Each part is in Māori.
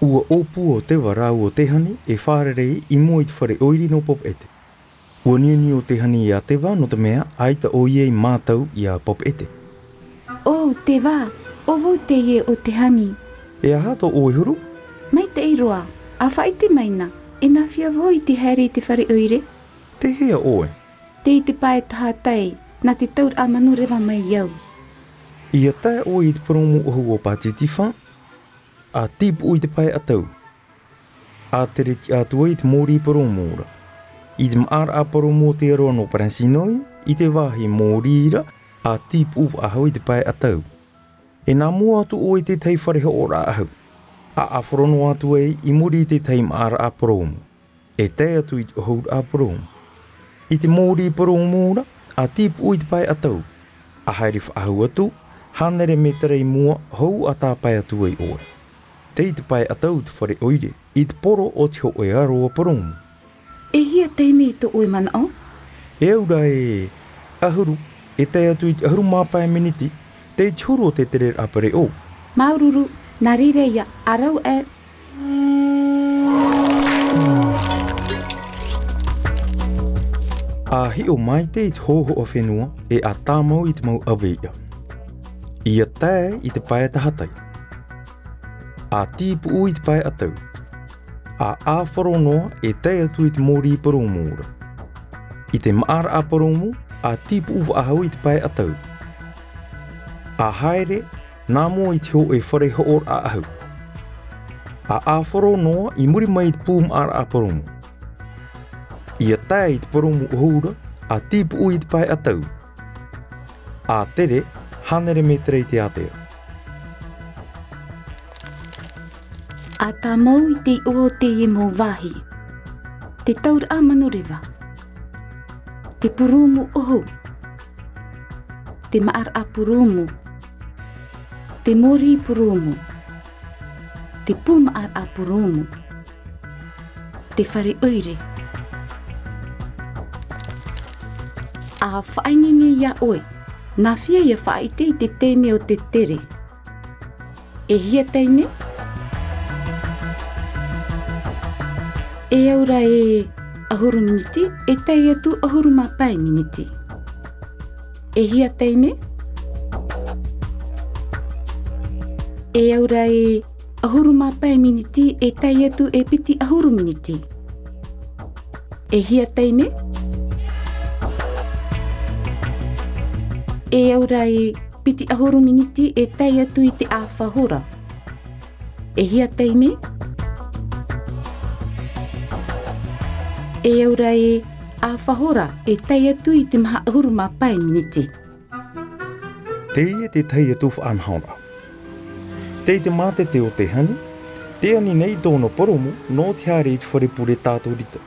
Ua opu o te wara o te hani e whārerei I mua I te whare oiri no pop ete. Ua niuni o te hani I a te wā no te mea aita o iei mātau I a pop ete. O te wā, o vau te ie o te hani. E aha to o huru? Mai te iroa, a whaiti maina, e nā whia voi te haere I te whare oire. Te hea oe. Te I te pae taha tai, nā te taur a manu rewa mai iau. Ia tae o I te promo ohu o Pātiti wha. A tipu I te pae atau. A tere ki atua I te mōri promo ora. I te maara a promo te aroa no Paransinoi, I te wāhi mōri ira, a tipu a hau I te pae atau. E nā mua atu o I te tei whareha ora ahau. A awhorono atu e I muri I te tei maara a promo. E te atu I te ohu a promo. I te mōri promo ora, a tipu I te pae atau. A haere whaahau atu, hanere me terei mua hou a tā pae atu e oe. Te I te pae atau te whare oire, I te poro o te ho e aroa promo. E hia teime to oe mana o? E aura e ahuru, e te atu I te ahuru māpae miniti, te huru o te tere apare o. Maururu, nā rireia, arau e... A hi o mai te I te hoho o whenua e a tāmau I te mau aweia. Ia tae I te pae tahatai. A tipu I te pae atau. A āwharonoa e tae atu I te mōri paromo ora. I te maara a paromo, a tipu ahau I te pae atau. A haere, nā mua I te ho e whare hoor a ahau. A āwharonoa I muri mai I te pūm ara a paromo. Ia tae I te paromo ohura, a tipu I te pae atau. A tere, hanere me terei te atea. A tā mau I te o te ie mō wāhi. Te taur a manu rewa. Te purumu oho. Te maar a purumu. Te mori purumu. Te pumaar a purumu. Te whare oire. A whainini ia oe. Nā whia ia whaite I te teime o te tere. E hia teime? E aura e ahuru miniti, e tei atu ahuru mapai miniti. E hia teime? E aura e ahuru mapai miniti, e tei atu e piti ahuru miniti. E hia teime? E aura e piti ahuru miniti, e tei atu I te āwhahora. E hia teime? E aura e āwhahora e tei atu I te maha ahuru mapai miniti. Te ia te tei atu whaanhaura. Te te mate te o te hani, te ani nei tōna poromo no te haere I te wharepure tātou rita.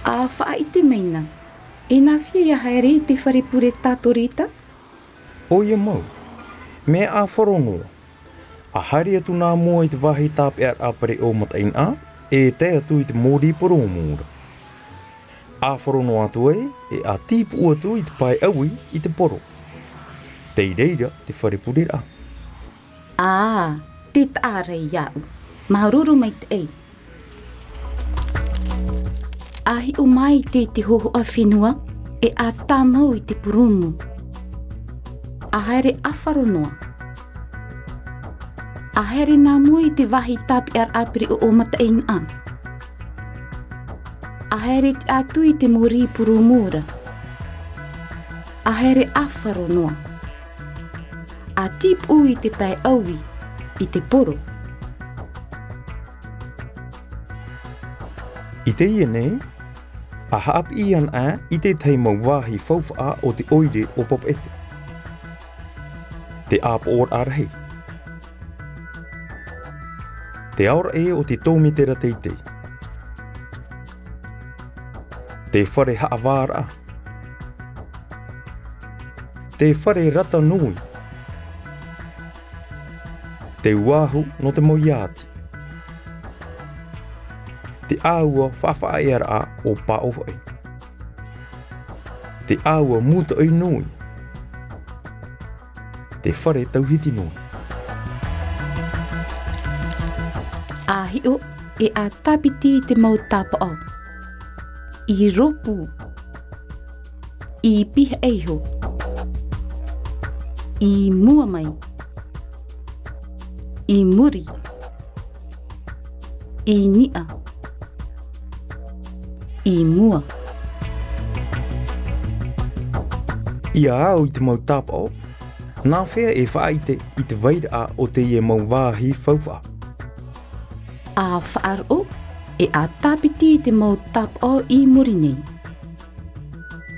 A whaite meina, e nā whia ia haere I te wharepure tātou rita? O ia mau, me a wharongoa. A haere atu nā mua I te wahi tāpe ar apare o matain a, e te atu I te mōri poromo ora. A wharono atu e a tipu atu I te pae aui I te poro. Te reira te wharepure a. Te taarei iau. Maururu mai te ei. Ahi o mai te hoho a whenua e a tāmau I te purumu. A haere a wharonoa. A haere nā mua I te wahi tāpi ar apiri o matain a. A haere te atu I te mori purumura. A haere a wharonoa. A tipu I te pae aui I te poro. I te ia nei, a haap ian a I te teimau wāhi whauwha o te oire o pop ete. Te āpa or arahi. Te aora e o te tōmitera teitei. Te whare haawāra. Te whare rata nui. Te uahu no te moiati. Te āua whawhaeara o paohoi. Te āua muta oi nui. Te whare tauhiti nui. wāhi o e a tapiti te mau tapa o. I ropu. I piha eiho. I mua mai. I muri. I nia. I mua. Ia au I te mau tapa o. Nā whea e whaaite I te waira a o te ie mau wāhi whauwha. A whaar o e a tapiti te mau tapa o I muri nei.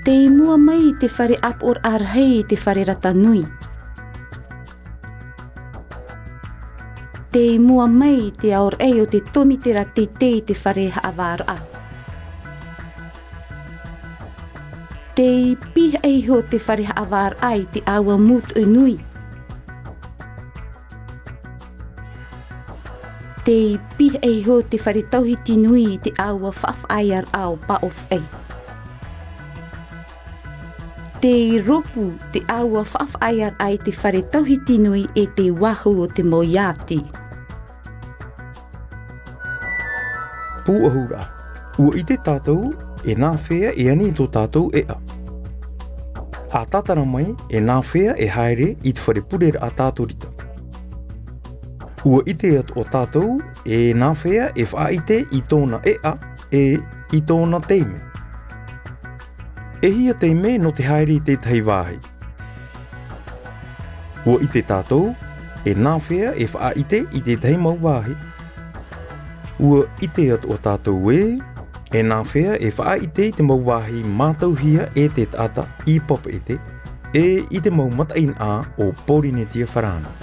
Te mua mai te whare ap or arhei te whare rata nui. Te mua mai te aor ei o te tomitera te whare haawāra a. Te piha eiho te whare haawāra ai te awa mut o nui. Te piha eiho te whare tauhiti nui te awa whaaf ai ar au pa of ei. Te ropu te awa whaaf ai ar ai te whare tauhiti nui e te wahu o te moiati. Puahura, ua I te tātou e nā whea e ani tō tātou ea. A tātara mai e nā whea e haere I te whare purera a tātou rita. Ua I te atu o tātou e nā whea e whaaite I tōna ea e I tōna teime. E hia teime no te haere I te tahi wāhi. Ua I te tātou e nā whea e whaaite I te tahi mau wāhi. Ua I te atu o tātou e nā whea e whaaite I te mau wāhi mātauhia e te tata I papa e te I te mau mataina a o Porinetia Wharana.